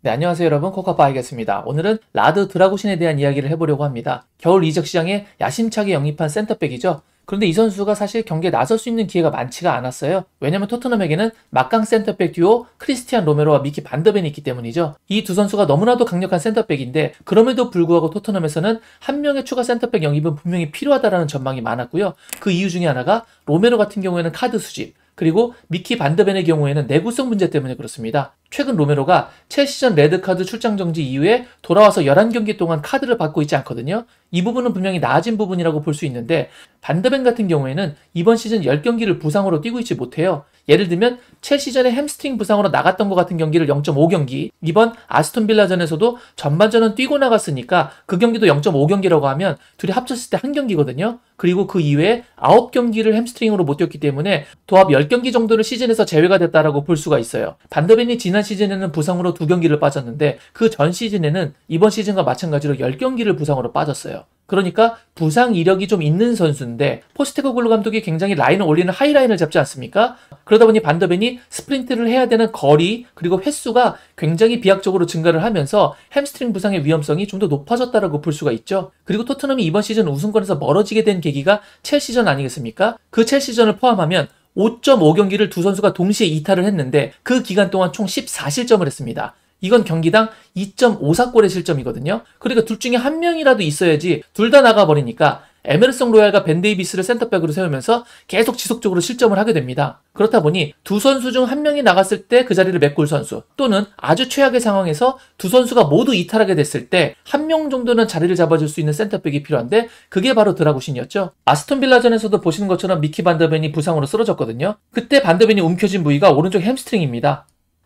네, 안녕하세요 여러분, 코카파이겠습니다. 오늘은 라드 드라구신에 대한 이야기를 해보려고 합니다. 겨울 이적 시장에 야심차게 영입한 센터백이죠. 그런데 이 선수가 사실 경기에 나설 수 있는 기회가 많지가 않았어요. 왜냐면 토트넘에게는 막강 센터백 듀오 크리스티안 로메로와 미키 반더벤이 있기 때문이죠. 이 두 선수가 너무나도 강력한 센터백인데 그럼에도 불구하고 토트넘에서는 한 명의 추가 센터백 영입은 분명히 필요하다라는 전망이 많았고요. 그 이유 중에 하나가 로메로 같은 경우에는 카드 수집, 그리고 미키 반더벤의 경우에는 내구성 문제 때문에 그렇습니다. 최근 로메로가 첼시전 레드카드 출장 정지 이후에 돌아와서 11경기 동안 카드를 받고 있지 않거든요. 이 부분은 분명히 나아진 부분이라고 볼 수 있는데 반더벤 같은 경우에는 이번 시즌 10경기를 부상으로 뛰고 있지 못해요. 예를 들면 첼시전에 햄스트링 부상으로 나갔던 것 같은 경기를 0.5경기, 이번 아스톤빌라전에서도 전반전은 뛰고 나갔으니까 그 경기도 0.5경기라고 하면 둘이 합쳤을 때 한 경기거든요. 그리고 그 이외에 9경기를 햄스트링으로 못 뛰었기 때문에 도합 10경기 정도를 시즌에서 제외가 됐다라고 볼 수가 있어요. 반더벤이 지난 시즌에는 부상으로 2경기를 빠졌는데 그 전 시즌에는 이번 시즌과 마찬가지로 10경기를 부상으로 빠졌어요. 그러니까 부상 이력이 좀 있는 선수인데 포스테코글루 감독이 굉장히 라인을 올리는 하이라인을 잡지 않습니까? 그러다 보니 반더벤이 스프린트를 해야 되는 거리 그리고 횟수가 굉장히 비약적으로 증가를 하면서 햄스트링 부상의 위험성이 좀 더 높아졌다라고 볼 수가 있죠. 그리고 토트넘이 이번 시즌 우승권에서 멀어지게 된 계기가 첼시전 아니겠습니까? 그 첼시전을 포함하면 5.5경기를 두 선수가 동시에 이탈을 했는데 그 기간 동안 총 14실점을 했습니다. 이건 경기당 2.54골의 실점이거든요. 그러니까 둘 중에 한 명이라도 있어야지 둘 다 나가버리니까 에메르송 로얄과 벤 데이비스를 센터백으로 세우면서 계속 지속적으로 실점을 하게 됩니다. 그렇다 보니 두 선수 중 한 명이 나갔을 때 그 자리를 메꿀 선수, 또는 아주 최악의 상황에서 두 선수가 모두 이탈하게 됐을 때 한 명 정도는 자리를 잡아줄 수 있는 센터백이 필요한데 그게 바로 드라구신이었죠. 아스톤 빌라전에서도 보시는 것처럼 미키 반더벤이 부상으로 쓰러졌거든요. 그때 반더벤이 움켜쥔 부위가 오른쪽 햄스트링입니다.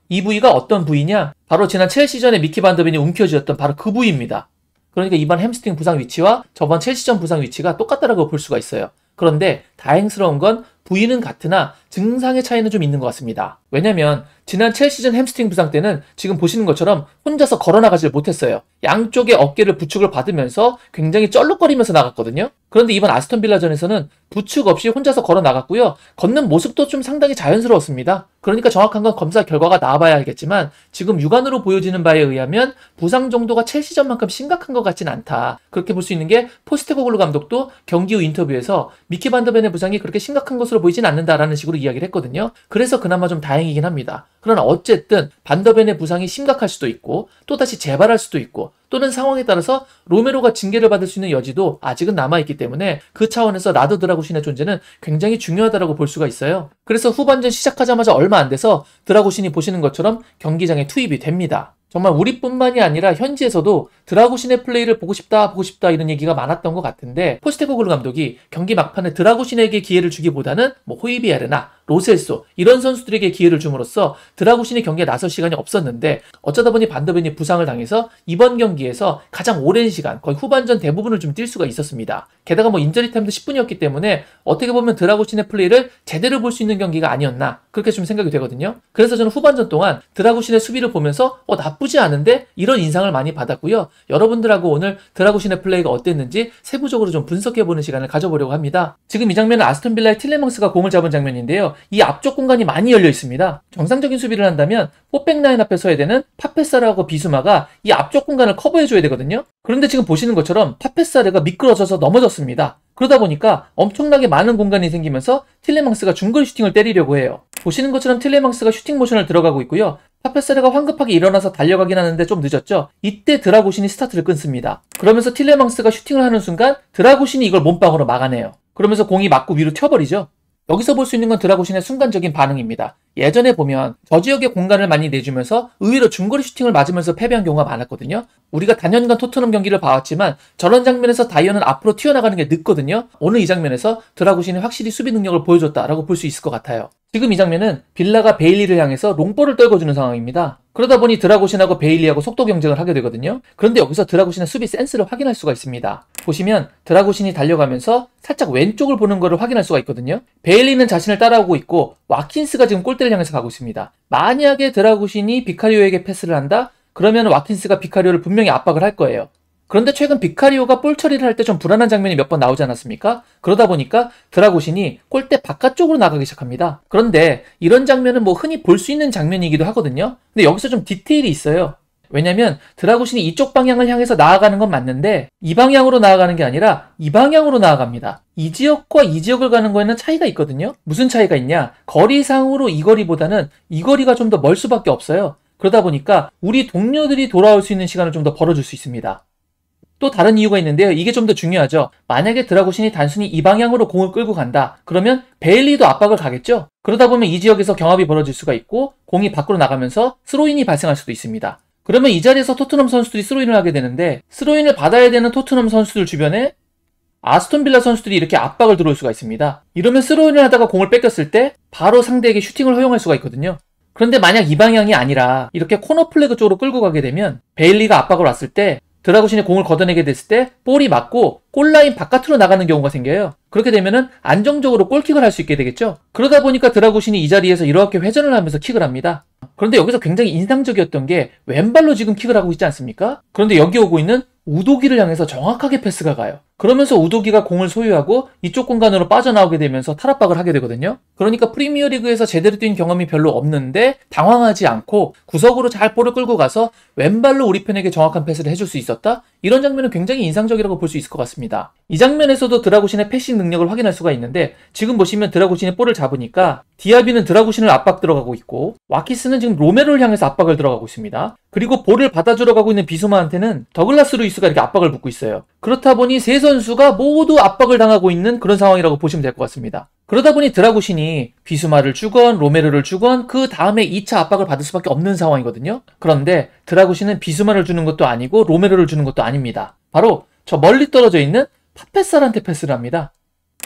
이 부위가 어떤 부위냐? 바로 지난 첼시전에 미키 반더벤이 움켜쥐었던 바로 그 부위입니다. 그러니까 이번 햄스트링 부상 위치와 저번 첼시전 부상 위치가 똑같다라고 볼 수가 있어요. 그런데 다행스러운 건 부위는 같으나 증상의 차이는 좀 있는 것 같습니다. 왜냐면 지난 첼시전 햄스트링 부상 때는 지금 보시는 것처럼 혼자서 걸어나가질 못했어요. 양쪽의 어깨를 부축을 받으면서 굉장히 쩔룩거리면서 나갔거든요. 그런데 이번 아스톤 빌라전에서는 부축 없이 혼자서 걸어나갔고요. 걷는 모습도 좀 상당히 자연스러웠습니다. 그러니까 정확한 건 검사 결과가 나와봐야 알겠지만 지금 육안으로 보여지는 바에 의하면 부상 정도가 첼시전만큼 심각한 것 같진 않다. 그렇게 볼 수 있는 게 포스테코글루 감독도 경기 후 인터뷰에서 미키 반더벤의 부상이 그렇게 심각한 것으로 보이진 않는다라는 식으로 이야기를 했거든요. 그래서 그나마 좀 다행이긴 합니다. 그러나 어쨌든 반더벤의 부상이 심각할 수도 있고 또다시 재발할 수도 있고 또는 상황에 따라서 로메로가 징계를 받을 수 있는 여지도 아직은 남아있기 때문에 그 차원에서 라드 드라구신의 존재는 굉장히 중요하다고 볼 수가 있어요. 그래서 후반전 시작하자마자 얼마 안 돼서 드라구신이 보시는 것처럼 경기장에 투입이 됩니다. 정말 우리뿐만이 아니라 현지에서도 드라구신의 플레이를 보고 싶다 이런 얘기가 많았던 것 같은데 포스테코글루 감독이 경기 막판에 드라구신에게 기회를 주기보다는 호이비에르나 로셀소 이런 선수들에게 기회를 줌으로써 드라구신이 경기에 나설 시간이 없었는데 어쩌다 보니 반더벤이 부상을 당해서 이번 경기에서 가장 오랜 시간 거의 후반전 대부분을 좀 뛸 수가 있었습니다. 게다가 인저리 타임도 10분이었기 때문에 어떻게 보면 드라구신의 플레이를 제대로 볼 수 있는 경기가 아니었나 그렇게 좀 생각이 되거든요. 그래서 저는 후반전 동안 드라구신의 수비를 보면서 나쁘지 않은데 이런 인상을 많이 받았고요. 여러분들하고 오늘 드라구신의 플레이가 어땠는지 세부적으로 좀 분석해보는 시간을 가져보려고 합니다. 지금 이 장면은 아스톤 빌라의 틸레망스가 공을 잡은 장면인데요. 이 앞쪽 공간이 많이 열려 있습니다. 정상적인 수비를 한다면 포백 라인 앞에 서야 되는 파페사르하고 비수마가 이 앞쪽 공간을 커버해줘야 되거든요. 그런데 지금 보시는 것처럼 파페사르가 미끄러져서 넘어졌습니다. 그러다 보니까 엄청나게 많은 공간이 생기면서 틸레망스가 중거리 슈팅을 때리려고 해요. 보시는 것처럼 틸레망스가 슈팅 모션을 들어가고 있고요. 파페사르가 황급하게 일어나서 달려가긴 하는데 좀 늦었죠. 이때 드라구신이 스타트를 끊습니다. 그러면서 틸레망스가 슈팅을 하는 순간 드라구신이 이걸 몸빵으로 막아내요. 그러면서 공이 맞고 위로 튀어버리죠. 여기서 볼 수 있는 건 드라구신의 순간적인 반응입니다. 예전에 보면 저 지역의 공간을 많이 내주면서 의외로 중거리 슈팅을 맞으면서 패배한 경우가 많았거든요. 우리가 단연간 토트넘 경기를 봐왔지만 저런 장면에서 다이어는 앞으로 튀어나가는 게 늦거든요. 오늘 이 장면에서 드라구신이 확실히 수비 능력을 보여줬다라고 볼 수 있을 것 같아요. 지금 이 장면은 빌라가 베일리를 향해서 롱볼을 떨궈주는 상황입니다. 그러다 보니 드라구신하고 베일리하고 속도 경쟁을 하게 되거든요. 그런데 여기서 드라구신의 수비 센스를 확인할 수가 있습니다. 보시면 드라구신이 달려가면서 살짝 왼쪽을 보는 것을 확인할 수가 있거든요. 베일리는 자신을 따라오고 있고 와킨스가 지금 골대를 향해서 가고 있습니다. 만약에 드라구신이 비카리오에게 패스를 한다? 그러면 와킨스가 비카리오를 분명히 압박을 할 거예요. 그런데 최근 비카리오가 볼 처리를 할 때 좀 불안한 장면이 몇 번 나오지 않았습니까? 그러다 보니까 드라구신이 골대 바깥쪽으로 나가기 시작합니다. 그런데 이런 장면은 흔히 볼 수 있는 장면이기도 하거든요. 근데 여기서 좀 디테일이 있어요. 왜냐면 드라구신이 이쪽 방향을 향해서 나아가는 건 맞는데 이 방향으로 나아가는 게 아니라 이 방향으로 나아갑니다. 이 지역과 이 지역을 가는 거에는 차이가 있거든요. 무슨 차이가 있냐? 거리상으로 이 거리보다는 이 거리가 좀 더 멀 수밖에 없어요. 그러다 보니까 우리 동료들이 돌아올 수 있는 시간을 좀 더 벌어줄 수 있습니다. 또 다른 이유가 있는데요. 이게 좀 더 중요하죠. 만약에 드라구신이 단순히 이 방향으로 공을 끌고 간다. 그러면 베일리도 압박을 가겠죠. 그러다 보면 이 지역에서 경합이 벌어질 수가 있고 공이 밖으로 나가면서 스로인이 발생할 수도 있습니다. 그러면 이 자리에서 토트넘 선수들이 스로인을 하게 되는데 스로인을 받아야 되는 토트넘 선수들 주변에 아스톤 빌라 선수들이 이렇게 압박을 들어올 수가 있습니다. 이러면 스로인을 하다가 공을 뺏겼을 때 바로 상대에게 슈팅을 허용할 수가 있거든요. 그런데 만약 이 방향이 아니라 이렇게 코너 플래그 쪽으로 끌고 가게 되면 베일리가 압박을 왔을 때 드라구신이 공을 걷어내게 됐을 때 볼이 맞고 골라인 바깥으로 나가는 경우가 생겨요. 그렇게 되면은 안정적으로 골킥을 할 수 있게 되겠죠. 그러다 보니까 드라구신이 이 자리에서 이렇게 회전을 하면서 킥을 합니다. 그런데 여기서 굉장히 인상적이었던 게 왼발로 지금 킥을 하고 있지 않습니까? 그런데 여기 오고 있는 우도기를 향해서 정확하게 패스가 가요. 그러면서 우도기가 공을 소유하고 이쪽 공간으로 빠져나오게 되면서 탈압박을 하게 되거든요. 그러니까 프리미어리그에서 제대로 뛴 경험이 별로 없는데 당황하지 않고 구석으로 잘 볼을 끌고 가서 왼발로 우리 편에게 정확한 패스를 해줄 수 있었다? 이런 장면은 굉장히 인상적이라고 볼 수 있을 것 같습니다. 이 장면에서도 드라구신의 패싱 능력을 확인할 수가 있는데 지금 보시면 드라구신이 볼을 잡으니까 디아비는 드라구신을 압박 들어가고 있고 와키스는 지금 로메로를 향해서 압박을 들어가고 있습니다. 그리고 볼을 받아주러 가고 있는 비수마한테는 더글라스 루이스가 이렇게 압박을 붙고 있어요. 그렇다 보니 세 선수가 모두 압박을 당하고 있는 그런 상황이라고 보시면 될 것 같습니다. 그러다 보니 드라구신이 비수마를 주건 로메로를 주건 그 다음에 2차 압박을 받을 수밖에 없는 상황이거든요. 그런데 드라구신은 비수마를 주는 것도 아니고 로메로를 주는 것도 아닙니다. 바로 저 멀리 떨어져 있는 파페살한테 패스를 합니다.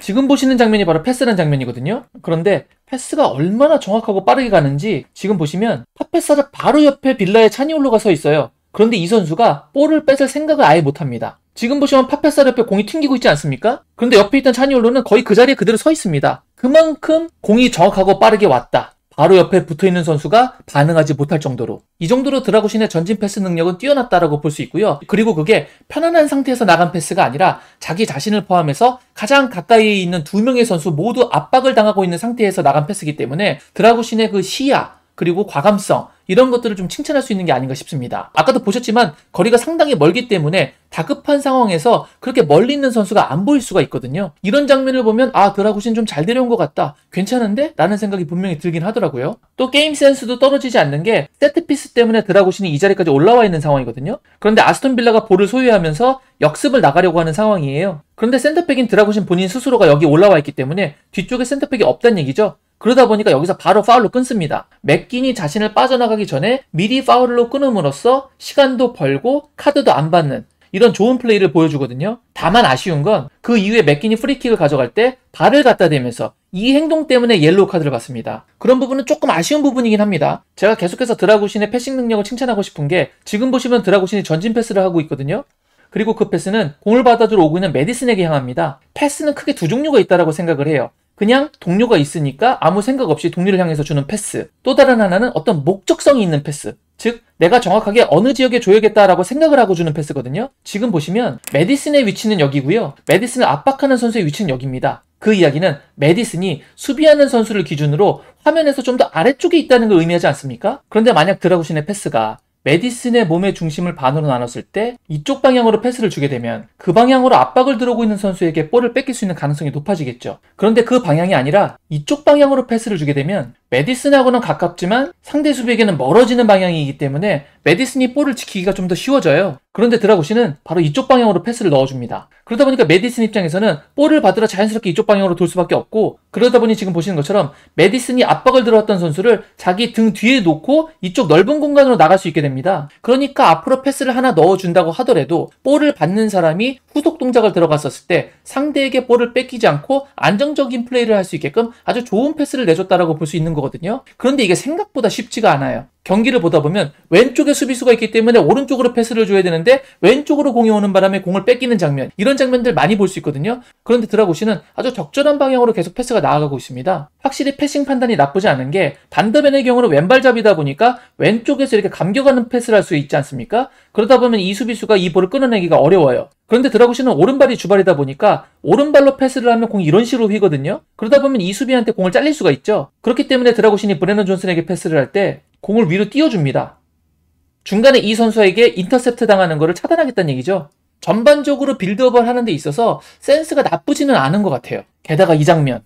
지금 보시는 장면이 바로 패스라는 장면이거든요. 그런데 패스가 얼마나 정확하고 빠르게 가는지 지금 보시면 파페살의 바로 옆에 빌라의 차니올로가 서 있어요. 그런데 이 선수가 볼을 뺏을 생각을 아예 못합니다. 지금 보시면 파페살 옆에 공이 튕기고 있지 않습니까? 그런데 옆에 있던 차니올로는 거의 그 자리에 그대로 서 있습니다. 그만큼 공이 정확하고 빠르게 왔다. 바로 옆에 붙어있는 선수가 반응하지 못할 정도로 이 정도로 드라구신의 전진 패스 능력은 뛰어났다라고 볼 수 있고요. 그리고 그게 편안한 상태에서 나간 패스가 아니라 자기 자신을 포함해서 가장 가까이에 있는 두 명의 선수 모두 압박을 당하고 있는 상태에서 나간 패스이기 때문에 드라구신의 그 시야 그리고 과감성 이런 것들을 좀 칭찬할 수 있는 게 아닌가 싶습니다. 아까도 보셨지만 거리가 상당히 멀기 때문에 다급한 상황에서 그렇게 멀리 있는 선수가 안 보일 수가 있거든요. 이런 장면을 보면 아 드라구신 좀 잘 데려온 것 같다. 괜찮은데? 라는 생각이 분명히 들긴 하더라고요. 또 게임 센스도 떨어지지 않는 게 세트피스 때문에 드라구신이 이 자리까지 올라와 있는 상황이거든요. 그런데 아스톤 빌라가 볼을 소유하면서 역습을 나가려고 하는 상황이에요. 그런데 센터백인 드라구신 본인 스스로가 여기 올라와 있기 때문에 뒤쪽에 센터백이 없다는 얘기죠. 그러다 보니까 여기서 바로 파울로 끊습니다. 맥긴이 자신을 빠져나가기 전에 미리 파울로 끊음으로써 시간도 벌고 카드도 안 받는 이런 좋은 플레이를 보여주거든요. 다만 아쉬운 건 그 이후에 맥긴이 프리킥을 가져갈 때 발을 갖다 대면서 이 행동 때문에 옐로우 카드를 받습니다. 그런 부분은 조금 아쉬운 부분이긴 합니다. 제가 계속해서 드라구신의 패싱 능력을 칭찬하고 싶은 게 지금 보시면 드라구신이 전진 패스를 하고 있거든요. 그리고 그 패스는 공을 받아주러 오고 있는 메디슨에게 향합니다. 패스는 크게 두 종류가 있다고 생각을 해요. 그냥 동료가 있으니까 아무 생각 없이 동료를 향해서 주는 패스. 또 다른 하나는 어떤 목적성이 있는 패스. 즉 내가 정확하게 어느 지역에 줘야겠다라고 생각을 하고 주는 패스거든요. 지금 보시면 메디슨의 위치는 여기고요. 메디슨을 압박하는 선수의 위치는 여기입니다. 그 이야기는 메디슨이 수비하는 선수를 기준으로 화면에서 좀 더 아래쪽에 있다는 걸 의미하지 않습니까? 그런데 만약 드라구신의 패스가 메디슨의 몸의 중심을 반으로 나눴을 때 이쪽 방향으로 패스를 주게 되면 그 방향으로 압박을 들어오고 있는 선수에게 볼을 뺏길 수 있는 가능성이 높아지겠죠. 그런데 그 방향이 아니라 이쪽 방향으로 패스를 주게 되면 메디슨하고는 가깝지만 상대 수비에게는 멀어지는 방향이기 때문에 메디슨이 볼을 지키기가 좀 더 쉬워져요. 그런데 드라구신은 바로 이쪽 방향으로 패스를 넣어줍니다. 그러다 보니까 메디슨 입장에서는 볼을 받으러 자연스럽게 이쪽 방향으로 돌 수밖에 없고 그러다 보니 지금 보시는 것처럼 메디슨이 압박을 들어왔던 선수를 자기 등 뒤에 놓고 이쪽 넓은 공간으로 나갈 수 있게 됩니다. 그러니까 앞으로 패스를 하나 넣어준다고 하더라도 볼을 받는 사람이 후속 동작을 들어갔었을 때 상대에게 볼을 뺏기지 않고 안정적인 플레이를 할 수 있게끔 아주 좋은 패스를 내줬다라고 볼 수 있는 거거든요. 그런데 이게 생각보다 쉽지가 않아요. 경기를 보다 보면 왼쪽에 수비수가 있기 때문에 오른쪽으로 패스를 줘야 되는데 왼쪽으로 공이 오는 바람에 공을 뺏기는 장면 이런 장면들 많이 볼 수 있거든요. 그런데 드라구신은 아주 적절한 방향으로 계속 패스가 나아가고 있습니다. 확실히 패싱 판단이 나쁘지 않은 게 반더벤의 경우는 왼발잡이다 보니까 왼쪽에서 이렇게 감겨가는 패스를 할 수 있지 않습니까? 그러다 보면 이 수비수가 이 볼을 끊어내기가 어려워요. 그런데 드라구신은 오른발이 주발이다 보니까 오른발로 패스를 하면 공이 이런 식으로 휘거든요. 그러다 보면 이 수비한테 공을 잘릴 수가 있죠. 그렇기 때문에 드라구신이 브레넌 존슨에게 패스를 할 때 공을 위로 띄워줍니다. 중간에 이 선수에게 인터셉트 당하는 거를 차단하겠다는 얘기죠. 전반적으로 빌드업을 하는 데 있어서 센스가 나쁘지는 않은 것 같아요. 게다가 이 장면.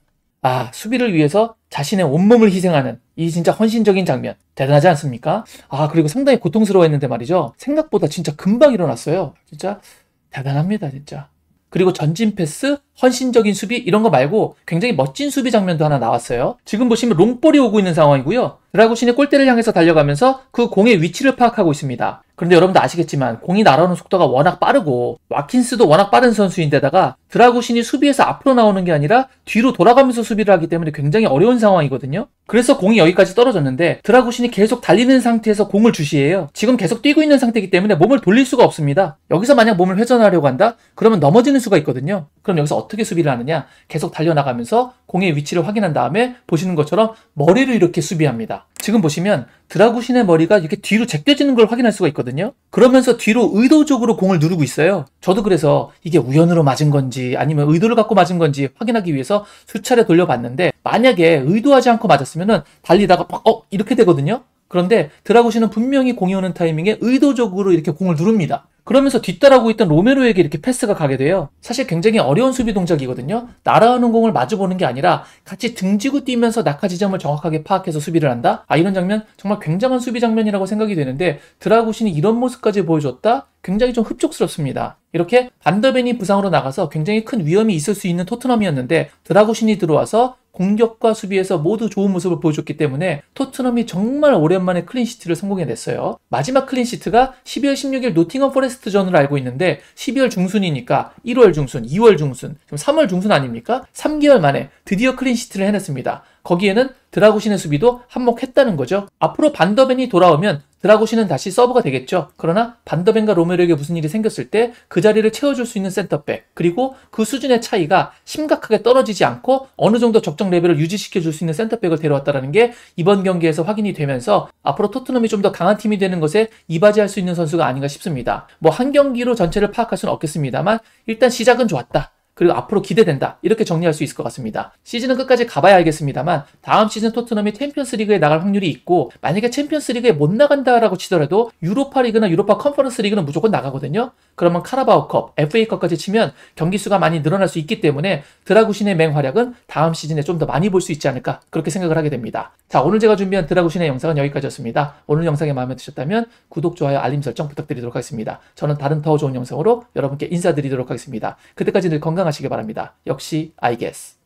수비를 위해서 자신의 온몸을 희생하는 이 진짜 헌신적인 장면. 대단하지 않습니까? 그리고 상당히 고통스러워했는데 말이죠. 생각보다 진짜 금방 일어났어요. 진짜 대단합니다, 진짜. 그리고 전진 패스, 헌신적인 수비 이런 거 말고 굉장히 멋진 수비 장면도 하나 나왔어요. 지금 보시면 롱볼이 오고 있는 상황이고요. 드라구신이 골대를 향해서 달려가면서 그 공의 위치를 파악하고 있습니다. 그런데 여러분도 아시겠지만 공이 날아오는 속도가 워낙 빠르고 와킨스도 워낙 빠른 선수인데다가 드라구신이 수비에서 앞으로 나오는 게 아니라 뒤로 돌아가면서 수비를 하기 때문에 굉장히 어려운 상황이거든요. 그래서 공이 여기까지 떨어졌는데 드라구신이 계속 달리는 상태에서 공을 주시해요. 지금 계속 뛰고 있는 상태이기 때문에 몸을 돌릴 수가 없습니다. 여기서 만약 몸을 회전하려고 한다? 그러면 넘어지는 수가 있거든요. 그럼 여기서 어떻게 수비를 하느냐? 계속 달려나가면서 공의 위치를 확인한 다음에 보시는 것처럼 머리를 이렇게 수비합니다. 지금 보시면 드라구신의 머리가 이렇게 뒤로 제껴지는 걸 확인할 수가 있거든요. 그러면서 뒤로 의도적으로 공을 누르고 있어요. 저도 그래서 이게 우연으로 맞은 건지 아니면 의도를 갖고 맞은 건지 확인하기 위해서 수차례 돌려봤는데 만약에 의도하지 않고 맞았으면은 달리다가 이렇게 되거든요. 그런데 드라구신은 분명히 공이 오는 타이밍에 의도적으로 이렇게 공을 누릅니다. 그러면서 뒤따라오고 있던 로메로에게 이렇게 패스가 가게 돼요. 사실 굉장히 어려운 수비 동작이거든요. 날아오는 공을 마주보는 게 아니라 같이 등지고 뛰면서 낙하 지점을 정확하게 파악해서 수비를 한다? 이런 장면 정말 굉장한 수비 장면이라고 생각이 되는데 드라구신이 이런 모습까지 보여줬다? 굉장히 좀 흡족스럽습니다. 이렇게 반더벤이 부상으로 나가서 굉장히 큰 위험이 있을 수 있는 토트넘이었는데 드라구신이 들어와서 공격과 수비에서 모두 좋은 모습을 보여줬기 때문에 토트넘이 정말 오랜만에 클린시트를 성공해냈어요. 마지막 클린시트가 12월 16일 노팅엄 포레스트전으로 알고 있는데 12월 중순이니까 1월 중순, 2월 중순, 지금 3월 중순 아닙니까? 3개월 만에 드디어 클린시트를 해냈습니다. 거기에는 드라구신의 수비도 한몫했다는 거죠. 앞으로 반더벤이 돌아오면 드라구신은 다시 서브가 되겠죠. 그러나 반더벤과 로메로에게 무슨 일이 생겼을 때 그 자리를 채워줄 수 있는 센터백 그리고 그 수준의 차이가 심각하게 떨어지지 않고 어느 정도 적정 레벨을 유지시켜줄 수 있는 센터백을 데려왔다는 게 이번 경기에서 확인이 되면서 앞으로 토트넘이 좀 더 강한 팀이 되는 것에 이바지할 수 있는 선수가 아닌가 싶습니다. 한 경기로 전체를 파악할 수는 없겠습니다만 일단 시작은 좋았다. 그리고 앞으로 기대된다. 이렇게 정리할 수 있을 것 같습니다. 시즌은 끝까지 가봐야 알겠습니다만 다음 시즌 토트넘이 챔피언스 리그에 나갈 확률이 있고 만약에 챔피언스 리그에 못 나간다라고 치더라도 유로파 리그나 유로파 컨퍼런스 리그는 무조건 나가거든요. 그러면 카라바오컵, FA컵까지 치면 경기 수가 많이 늘어날 수 있기 때문에 드라구신의 맹활약은 다음 시즌에 좀 더 많이 볼 수 있지 않을까 그렇게 생각을 하게 됩니다. 자, 오늘 제가 준비한 드라구신의 영상은 여기까지였습니다. 오늘 영상이 마음에 드셨다면 구독, 좋아요, 알림 설정 부탁드리도록 하겠습니다. 저는 다른 더 좋은 영상으로 여러분께 인사드리도록 하겠습니다. 그때까지 늘 건강하시길 바랍니다. 역시 I guess.